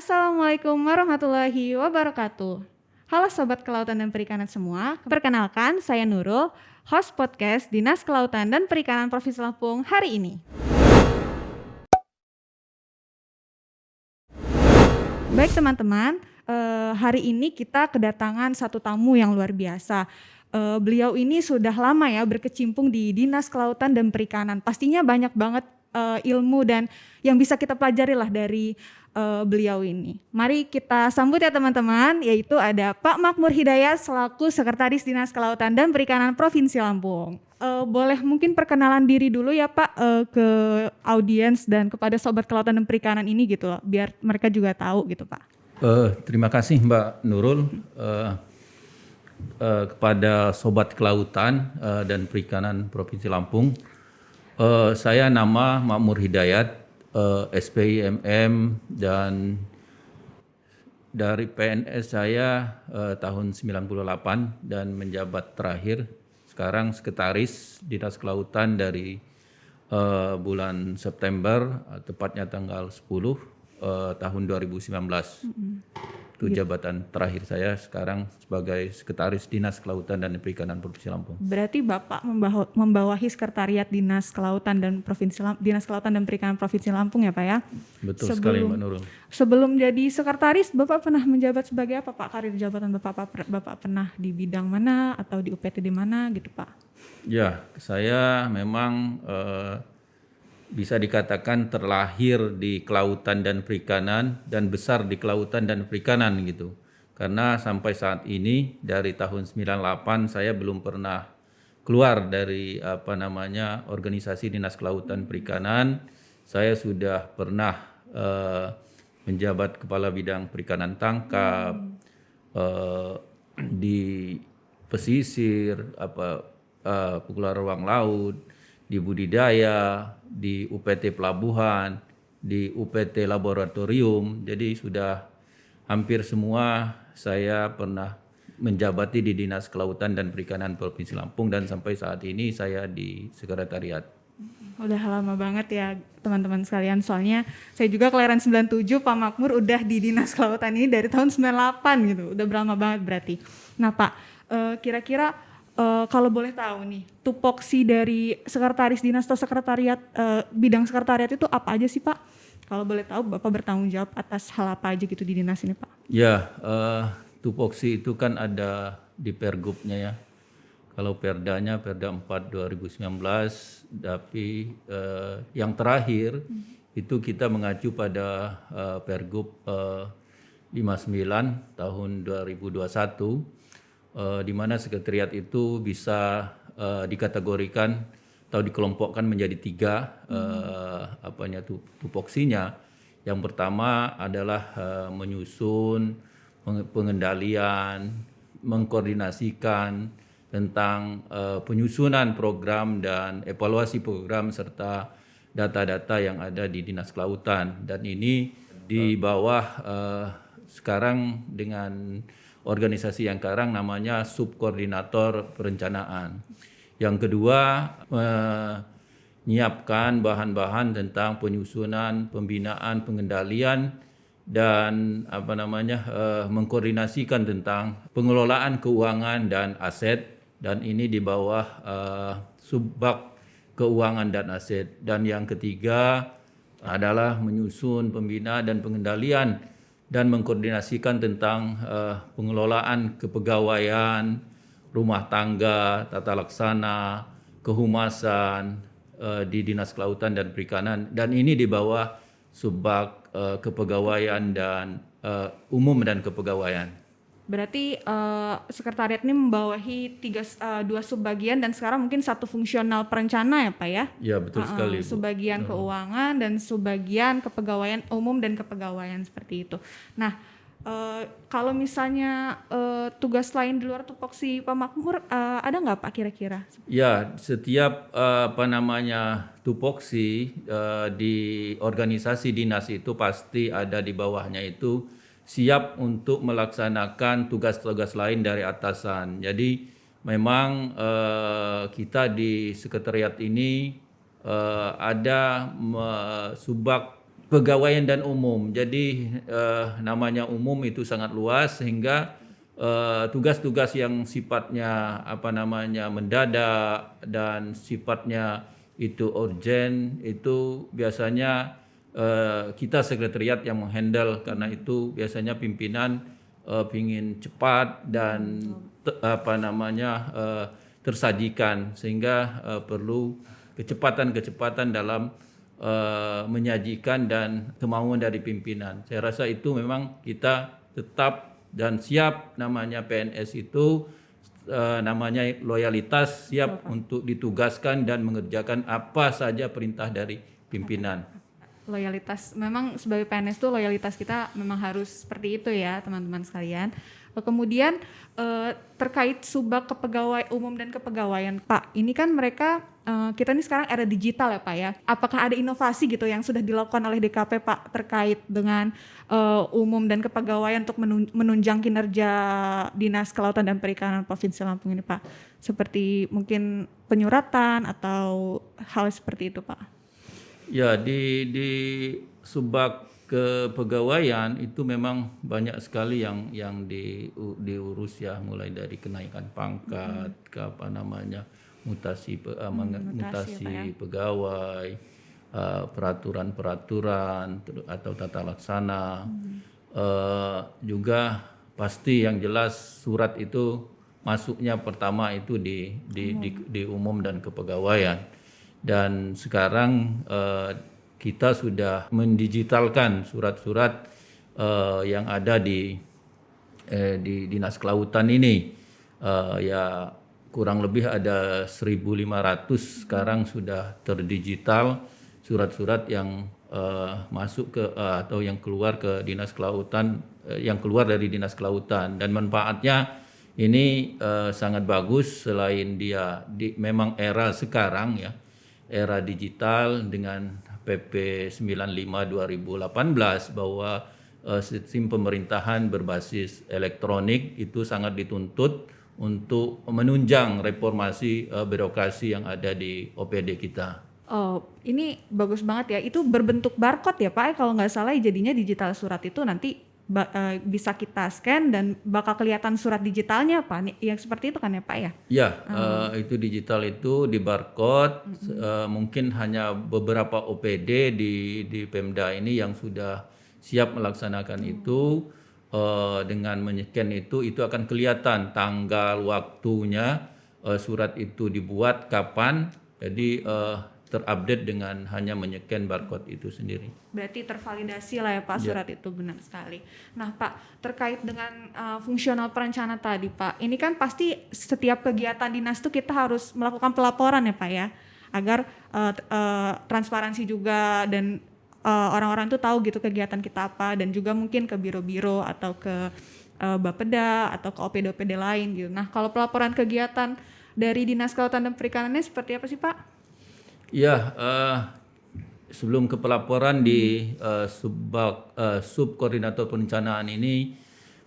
Assalamualaikum warahmatullahi wabarakatuh. Halo Sobat Kelautan dan Perikanan semua, perkenalkan saya Nurul, host podcast Dinas Kelautan dan Perikanan Provinsi Lampung hari ini. Baik teman-teman, hari ini kita kedatangan satu tamu yang luar biasa. Beliau ini sudah lama ya berkecimpung di Dinas Kelautan dan Perikanan. Pastinya banyak banget ilmu dan yang bisa kita pelajari lah dari beliau ini. Mari kita sambut ya teman-teman, yaitu ada Pak Makmur Hidayat selaku Sekretaris Dinas Kelautan dan Perikanan Provinsi Lampung. Boleh mungkin perkenalan diri dulu ya Pak ke audiens dan kepada Sobat Kelautan dan Perikanan ini gitu loh, biar mereka juga tahu gitu Pak. Terima kasih Mbak Nurul. Kepada Sobat Kelautan dan Perikanan Provinsi Lampung. Saya nama Makmur Hidayat, SPIMM, dan dari PNS saya tahun 98 dan menjabat terakhir sekarang Sekretaris Dinas Kelautan dari bulan September, tepatnya tanggal 10 tahun 2019. Itu jabatan terakhir saya sekarang sebagai Sekretaris Dinas Kelautan dan Perikanan Provinsi Lampung. Berarti Bapak membawahi Sekretariat Dinas Kelautan dan Dinas Kelautan dan Perikanan Provinsi Lampung ya Pak ya? Betul sekali Mbak Nurul. Sebelum jadi sekretaris, Bapak pernah menjabat sebagai apa Pak? Karir jabatan Bapak pernah di bidang mana atau di UPT di mana gitu Pak? Ya, saya memang bisa dikatakan terlahir di kelautan dan perikanan dan besar di kelautan dan perikanan gitu. Karena sampai saat ini dari tahun 98 saya belum pernah keluar dari organisasi Dinas Kelautan Perikanan. Saya sudah pernah menjabat kepala bidang perikanan tangkap di pesisir, pengelola ruang laut, di budidaya, di UPT pelabuhan, di UPT laboratorium. Jadi sudah hampir semua saya pernah menjabati di Dinas Kelautan dan Perikanan Provinsi Lampung dan sampai saat ini saya di sekretariat. Udah lama banget ya teman-teman sekalian, soalnya saya juga kelahiran 97, Pak Makmur udah di Dinas Kelautan ini dari tahun 98 gitu, udah lama banget berarti. Nah Pak, kira-kira kalau boleh tahu nih, tupoksi dari sekretaris dinas atau sekretariat bidang sekretariat itu apa aja sih Pak? Kalau boleh tahu Bapak bertanggung jawab atas hal apa aja gitu di dinas ini Pak? Ya, tupoksi itu kan ada di Pergubnya ya. Kalau Perdanya Perda 4 2019, tapi yang terakhir itu kita mengacu pada Pergub 59 tahun 2021. Di mana sekretariat itu bisa dikategorikan atau dikelompokkan menjadi 3 tupoksinya. Yang pertama adalah menyusun, pengendalian, mengkoordinasikan tentang penyusunan program dan evaluasi program serta data-data yang ada di Dinas Kelautan. Dan ini di bawah sekarang dengan organisasi yang sekarang namanya Subkoordinator Perencanaan. Yang kedua, menyiapkan bahan-bahan tentang penyusunan, pembinaan, pengendalian dan mengkoordinasikan tentang pengelolaan keuangan dan aset, dan ini di bawah Subbag Keuangan dan Aset. Dan yang ketiga adalah menyusun, pembinaan dan pengendalian dan mengkoordinasikan tentang pengelolaan kepegawaian, rumah tangga, tata laksana, kehumasan di Dinas Kelautan dan Perikanan, dan ini di bawah Subbag Kepegawaian dan Umum dan Kepegawaian. Berarti sekretariat ini membawahi 2 subbagian dan sekarang mungkin 1 fungsional perencana ya Pak ya? Ya betul sekali. Subbagian keuangan dan subbagian kepegawaian umum dan kepegawaian seperti itu. Nah kalau misalnya tugas lain di luar tupoksi Pak Makmur ada nggak Pak kira-kira? Ya, setiap tupoksi di organisasi dinas itu pasti ada di bawahnya itu siap untuk melaksanakan tugas-tugas lain dari atasan. Jadi memang kita di sekretariat ini ada Subbag pegawaian dan umum. Jadi namanya umum itu sangat luas sehingga tugas-tugas yang sifatnya mendadak dan sifatnya itu urgent itu biasanya kita sekretariat yang menghandle, karena itu biasanya pimpinan ingin cepat dan tersajikan, sehingga perlu kecepatan dalam menyajikan dan kemauan dari pimpinan. Saya rasa itu memang kita tetap dan siap, namanya PNS itu namanya loyalitas, siap untuk ditugaskan dan mengerjakan apa saja perintah dari pimpinan. Loyalitas, memang sebagai PNS tuh loyalitas kita memang harus seperti itu ya teman-teman sekalian. Kemudian terkait subak kepegawai umum dan kepegawaian Pak, ini kan mereka kita ini sekarang era digital ya Pak ya. Apakah ada inovasi gitu yang sudah dilakukan oleh DKP Pak terkait dengan umum dan kepegawaian untuk menunjang kinerja Dinas Kelautan dan Perikanan Provinsi Lampung ini Pak? Seperti mungkin penyuratan atau hal seperti itu Pak? Ya, di subak kepegawaian itu memang banyak sekali yang diurus ya, mulai dari kenaikan pangkat ke mutasi pegawai, peraturan-peraturan atau tata laksana. Juga pasti yang jelas surat itu masuknya pertama itu di umum dan kepegawaian. Dan sekarang kita sudah mendigitalkan surat-surat yang ada di Dinas Kelautan ini. Ya kurang lebih ada 1.500 sekarang sudah terdigital surat-surat yang masuk ke atau yang keluar ke Dinas Kelautan, yang keluar dari Dinas Kelautan, dan manfaatnya ini sangat bagus. Selain dia memang era sekarang ya, era digital dengan PP 95 2018 bahwa sistem pemerintahan berbasis elektronik itu sangat dituntut untuk menunjang reformasi birokrasi yang ada di OPD kita. Oh, ini bagus banget ya. Itu berbentuk barcode ya Pak, kalau nggak salah jadinya digital surat itu nanti bisa kita scan dan bakal kelihatan surat digitalnya Pak. Yang seperti itu kan ya Pak ya? Ya, itu digital itu di barcode. Mungkin hanya beberapa OPD di Pemda ini yang sudah siap melaksanakan itu. Dengan men-scan itu akan kelihatan tanggal, waktunya surat itu dibuat, kapan. Jadi terupdate dengan hanya men-scan barcode itu sendiri. Berarti tervalidasi lah ya Pak surat itu, benar sekali. Nah Pak, terkait dengan fungsional perencanaan tadi Pak, ini kan pasti setiap kegiatan dinas itu kita harus melakukan pelaporan ya Pak ya, agar transparansi juga dan orang-orang tuh tahu gitu kegiatan kita apa, dan juga mungkin ke biro-biro atau ke Bapeda atau ke OPD-OPD lain gitu. Nah kalau pelaporan kegiatan dari Dinas Kelautan dan Perikanannya seperti apa sih Pak? Ya, sebelum ke pelaporan di subkoordinator perencanaan ini,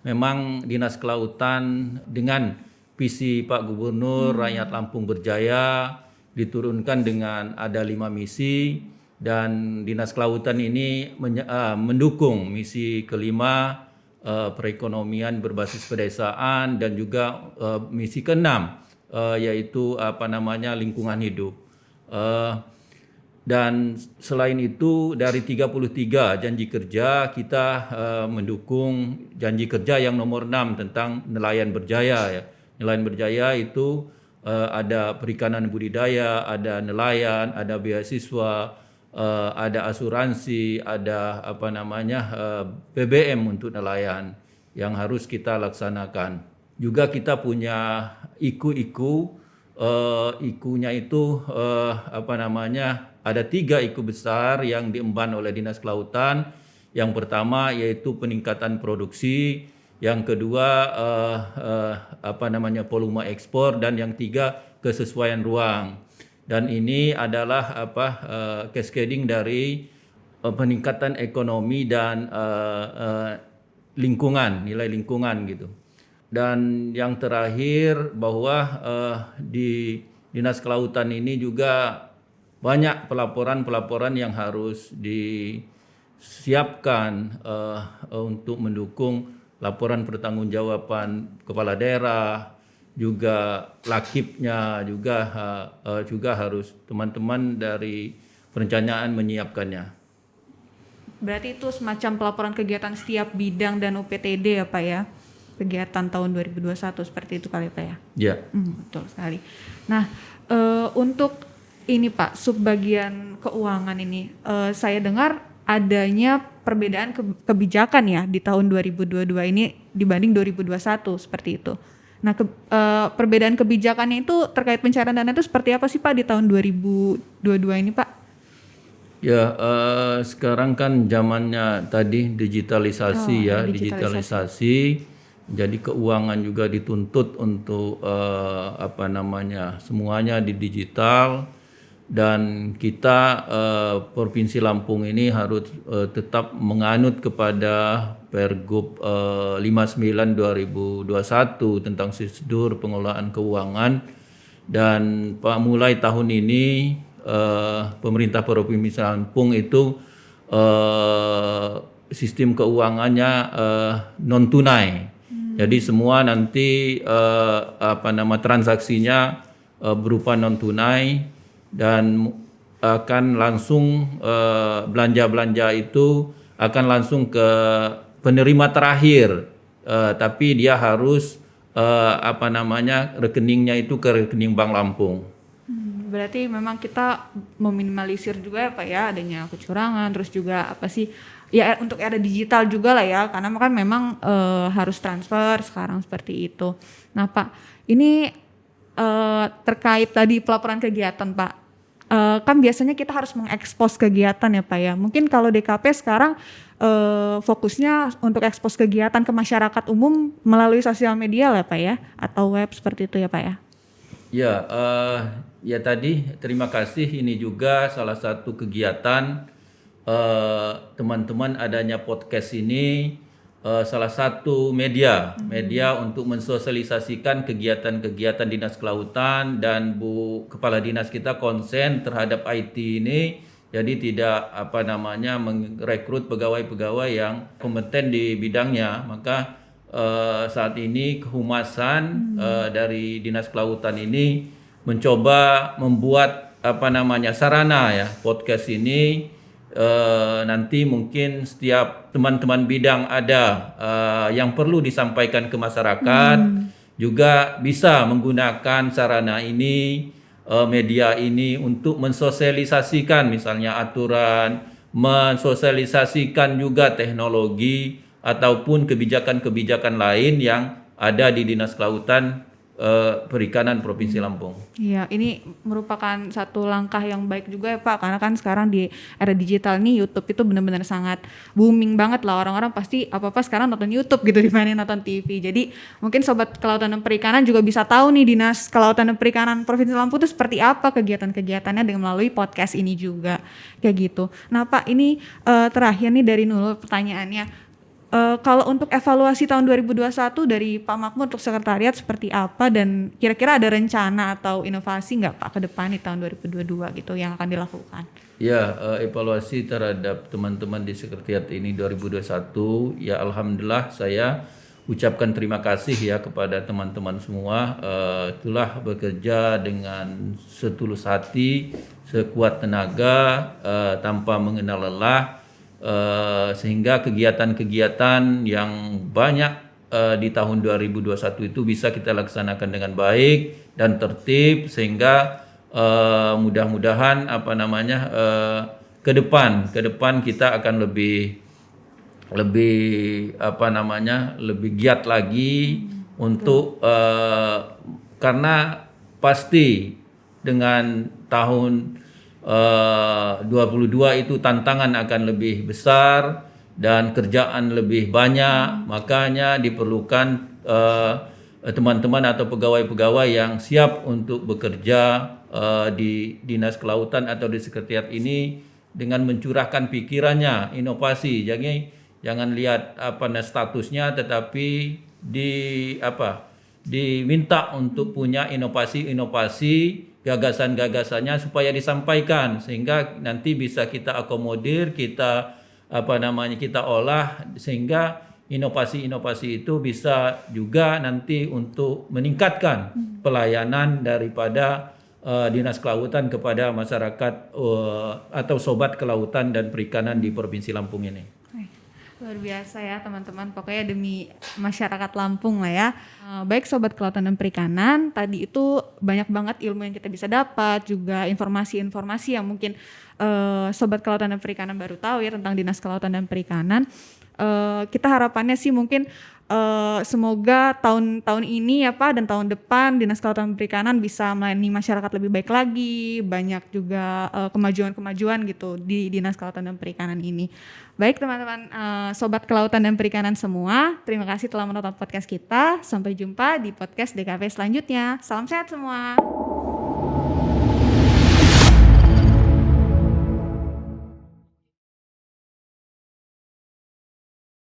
memang Dinas Kelautan dengan visi Pak Gubernur Rakyat Lampung Berjaya diturunkan dengan ada 5 misi, dan Dinas Kelautan ini mendukung misi kelima, perekonomian berbasis pedesaan, dan juga misi keenam yaitu lingkungan hidup. Dan selain itu dari 33 janji kerja kita mendukung janji kerja yang nomor 6 tentang nelayan berjaya ya. Nelayan berjaya itu ada perikanan budidaya, ada nelayan, ada beasiswa, ada asuransi, ada BBM untuk nelayan yang harus kita laksanakan. Juga kita punya IKU. IKU-nya itu ada 3 IKU besar yang diemban oleh Dinas Kelautan. Yang pertama yaitu peningkatan produksi, yang kedua volume ekspor, dan yang 3 kesesuaian ruang. Dan ini adalah cascading dari peningkatan ekonomi dan lingkungan, nilai lingkungan gitu. Dan yang terakhir bahwa di Dinas Kelautan ini juga banyak pelaporan yang harus siapkan untuk mendukung laporan pertanggungjawaban kepala daerah, juga lakipnya juga harus teman-teman dari perencanaan menyiapkannya. Berarti itu semacam pelaporan kegiatan setiap bidang dan UPTD ya Pak ya? Kegiatan tahun 2021 seperti itu kali Pak ya? Ya. Betul sekali. Nah, untuk ini Pak, subbagian keuangan ini, saya dengar adanya perbedaan kebijakan ya di tahun 2022 ini dibanding 2021 seperti itu. Nah, perbedaan kebijakannya itu terkait pencairan dana itu seperti apa sih Pak di tahun 2022 ini Pak? Ya, sekarang kan zamannya tadi digitalisasi digitalisasi. Jadi keuangan juga dituntut untuk semuanya di digital, dan kita Provinsi Lampung ini harus tetap menganut kepada Pergub 59/2021 tentang prosedur pengelolaan keuangan, dan mulai tahun ini pemerintah Provinsi Lampung itu sistem keuangannya non tunai. Jadi semua nanti transaksinya berupa non tunai, dan akan langsung belanja itu akan langsung ke penerima terakhir, tapi dia harus rekeningnya itu ke rekening Bank Lampung. Berarti memang kita meminimalisir juga ya Pak ya adanya kecurangan, terus juga ya untuk era digital juga lah ya, karena kan memang harus transfer sekarang seperti itu. Nah Pak, ini terkait tadi pelaporan kegiatan Pak, kan biasanya kita harus mengekspos kegiatan ya Pak ya. Mungkin kalau DKP sekarang fokusnya untuk ekspos kegiatan ke masyarakat umum melalui sosial media lah Pak ya, atau web seperti itu ya Pak ya. Ya tadi terima kasih, ini juga salah satu kegiatan teman-teman adanya podcast ini, salah satu media untuk mensosialisasikan kegiatan-kegiatan Dinas Kelautan, dan Bu Kepala Dinas kita konsen terhadap IT ini, jadi tidak merekrut pegawai-pegawai yang kompeten di bidangnya. Maka saat ini kehumasan dari Dinas Kelautan ini mencoba membuat sarana ya podcast ini. Nanti mungkin setiap teman-teman bidang ada yang perlu disampaikan ke masyarakat, juga bisa menggunakan sarana ini, media ini untuk mensosialisasikan misalnya aturan, mensosialisasikan juga teknologi ataupun kebijakan-kebijakan lain yang ada di Dinas Kelautan Perikanan Provinsi Lampung. Iya, ini merupakan satu langkah yang baik juga ya Pak, karena kan sekarang di era digital nih YouTube itu benar-benar sangat booming banget lah, orang-orang pasti apa-apa sekarang nonton YouTube gitu dibanding nonton TV. Jadi mungkin Sobat Kelautan dan Perikanan juga bisa tahu nih Dinas Kelautan dan Perikanan Provinsi Lampung itu seperti apa kegiatan-kegiatannya dengan melalui podcast ini juga kayak gitu. Nah Pak, ini terakhir nih dari Nurul pertanyaannya. Kalau untuk evaluasi tahun 2021 dari Pak Makmur untuk sekretariat seperti apa, dan kira-kira ada rencana atau inovasi nggak Pak ke depan di tahun 2022 gitu yang akan dilakukan? Ya, evaluasi terhadap teman-teman di sekretariat ini 2021, ya alhamdulillah saya ucapkan terima kasih ya kepada teman-teman semua, telah bekerja dengan setulus hati, sekuat tenaga, tanpa mengenal lelah. Sehingga kegiatan-kegiatan yang banyak di tahun 2021 itu bisa kita laksanakan dengan baik dan tertib, sehingga mudah-mudahan ke depan kita akan lebih giat lagi untuk karena pasti dengan tahun 22 itu tantangan akan lebih besar dan kerjaan lebih banyak, makanya diperlukan teman-teman atau pegawai-pegawai yang siap untuk bekerja di Dinas Kelautan atau di sekretariat ini dengan mencurahkan pikirannya, inovasi. Jadi jangan lihat statusnya, tetapi diminta untuk punya inovasi-inovasi, gagasan-gagasannya supaya disampaikan, sehingga nanti bisa kita akomodir, kita kita olah sehingga inovasi-inovasi itu bisa juga nanti untuk meningkatkan pelayanan daripada Dinas Kelautan kepada masyarakat atau sobat kelautan dan perikanan di Provinsi Lampung ini. Luar biasa ya teman-teman, pokoknya demi masyarakat Lampung lah ya. Baik sobat kelautan dan perikanan, tadi itu banyak banget ilmu yang kita bisa dapat, juga informasi-informasi yang mungkin sobat kelautan dan perikanan baru tahu ya tentang Dinas Kelautan dan Perikanan. Kita harapannya sih mungkin semoga tahun ini ya Pak dan tahun depan Dinas Kelautan dan Perikanan bisa melayani masyarakat lebih baik lagi, banyak juga kemajuan-kemajuan gitu di Dinas Kelautan dan Perikanan ini. Baik teman-teman sobat kelautan dan perikanan semua, terima kasih telah menonton podcast kita. Sampai jumpa di podcast DKP selanjutnya. Salam sehat semua.